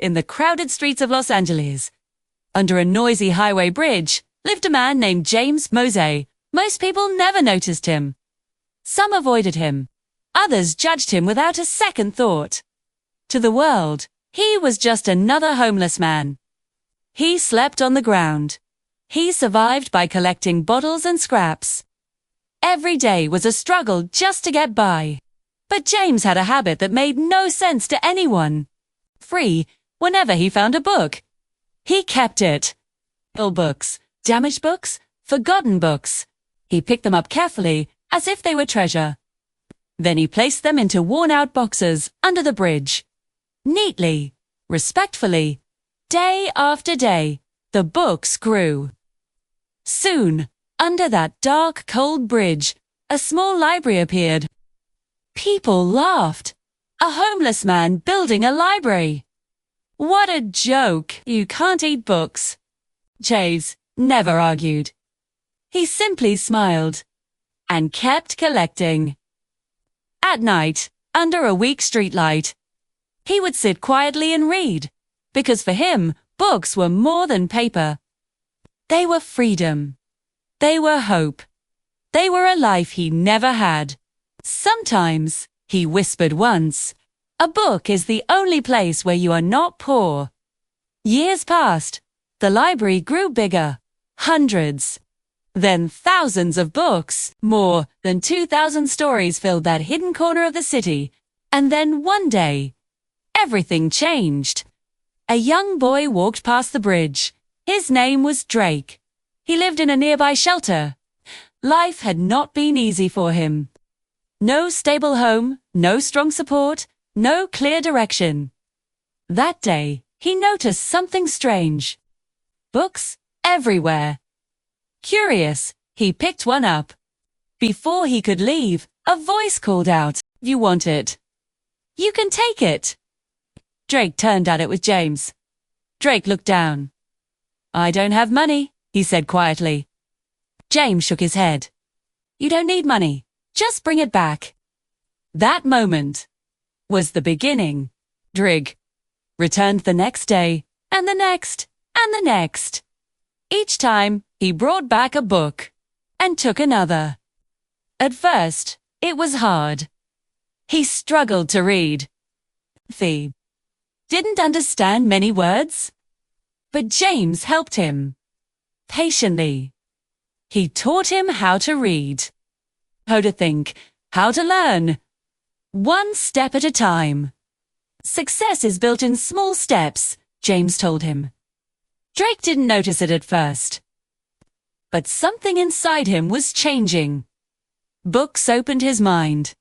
in the crowded streets of Los Angeles. Under a noisy highway bridge lived a man named James Mose. Most people never noticed him. Some avoided him. Others judged him without a second thought. To the world, he was just another homeless man. He slept on the ground. He survived by collecting bottles and scraps. Every day was a struggle just to get by. But James had a habit that made no sense to anyone. Free whenever he found a book. He kept it. Old books, damaged books, forgotten books. He picked them up carefully, as if they were treasure. Then he placed them into worn-out boxes under the bridge. Neatly, respectfully, day after day, the books grew. Soon, under that dark, cold bridge, a small library appeared. People laughed. A homeless man building a library. What a joke! You can't eat books. James never argued. He simply smiled and kept collecting. At night, under a weak streetlight, he would sit quietly and read, because for him, books were more than paper. They were freedom. They were hope. They were a life he never had. Sometimes, he whispered once, a book is the only place where you are not poor. Years passed. The library grew bigger. Hundreds. Then thousands of books. More than 2,000 stories filled that hidden corner of the city. And then one day, everything changed. A young boy walked past the bridge. His name was Drake. He lived in a nearby shelter. Life had not been easy for him. No stable home, no strong support, no clear direction. That day, he noticed something strange. Books everywhere. Curious, he picked one up. Before he could leave, a voice called out, "You want it? You can take it." Drake turned at it with James. Drake looked down. "I don't have money," he said quietly. James shook his head. "You don't need money. Just bring it back." That moment was the beginning. Drake returned the next day, and the next, and the next. Each time, he brought back a book, and took another. At first, it was hard. He struggled to read. He didn't understand many words. But James helped him. Patiently. He taught him how to read, how to think, how to learn. One step at a time. Success is built in small steps, James told him. Drake didn't notice it at first. But something inside him was changing. Books opened his mind.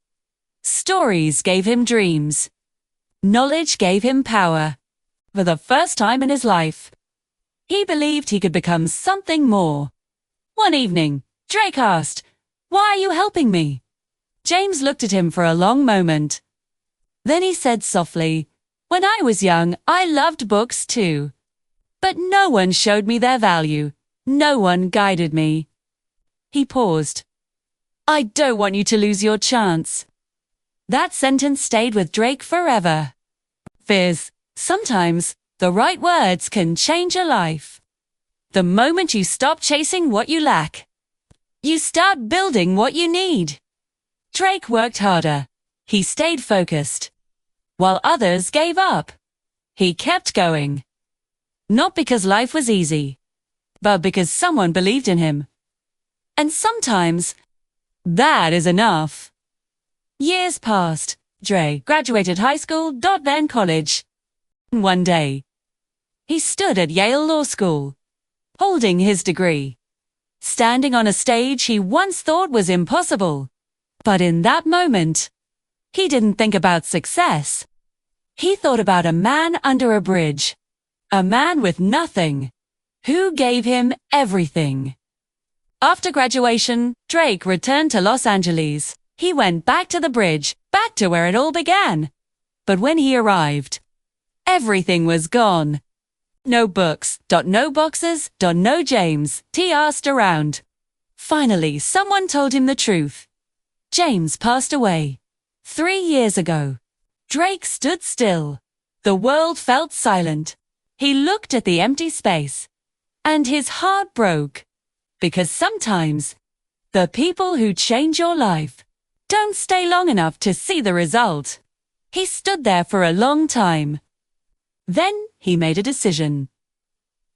Stories gave him dreams. Knowledge gave him power. For the first time in his life, he believed he could become something more. One evening, Drake asked, "Why are you helping me?" James looked at him for a long moment. Then he said softly, "When I was young, I loved books too. But no one showed me their value. No one guided me." He paused. "I don't want you to lose your chance." That sentence stayed with Drake forever. Sometimes, the right words can change a life. The moment you stop chasing what you lack, you start building what you need. Drake worked harder. He stayed focused. While others gave up, he kept going. Not because life was easy, but because someone believed in him. And sometimes, that is enough. Years passed. Drake graduated high school, then college. One day, he stood at Yale Law School, holding his degree, standing on a stage he once thought was impossible. But in that moment, he didn't think about success. He thought about a man under a bridge, a man with nothing, who gave him everything. After graduation, Drake returned to Los Angeles. He went back to the bridge, back to where it all began. But when he arrived, everything was gone. No books, no boxes, no James. He asked around. Finally, someone told him the truth. James passed away. 3 years ago. Drake stood still. The world felt silent. He looked at the empty space, and his heart broke. Because sometimes, the people who change your life don't stay long enough to see the result. He stood there for a long time. Then he made a decision.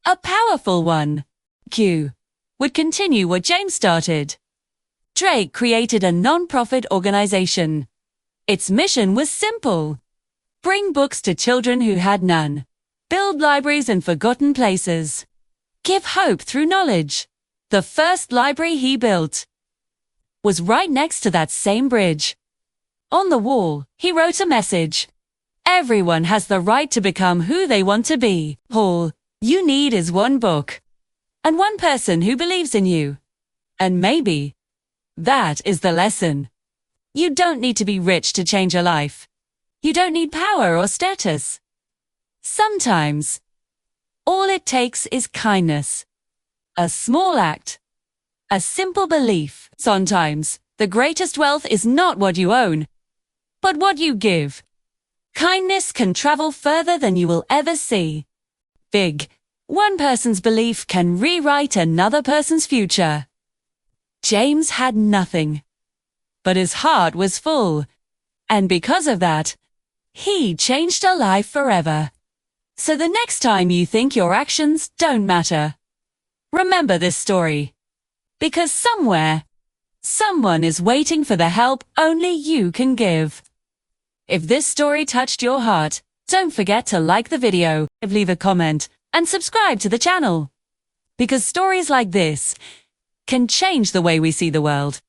A powerful one. Q would continue what James started. Drake created a non-profit organization. Its mission was simple. Bring books to children who had none. Build libraries in forgotten places. Give hope through knowledge. The first library he built was right next to that same bridge. On the wall, he wrote a message. Everyone has the right to become who they want to be. All you need is one book. And one person who believes in you. And maybe that is the lesson. You don't need to be rich to change your life. You don't need power or status. Sometimes, all it takes is kindness. A small act. A simple belief. Sometimes, the greatest wealth is not what you own, but what you give. Kindness can travel further than you will ever see. Big. One person's belief can rewrite another person's future. James had nothing, but his heart was full, and because of that, he changed a life forever. So the next time you think your actions don't matter, remember this story. Because somewhere, someone is waiting for the help only you can give. If this story touched your heart, don't forget to like the video, leave a comment, and subscribe to the channel. Because stories like this can change the way we see the world.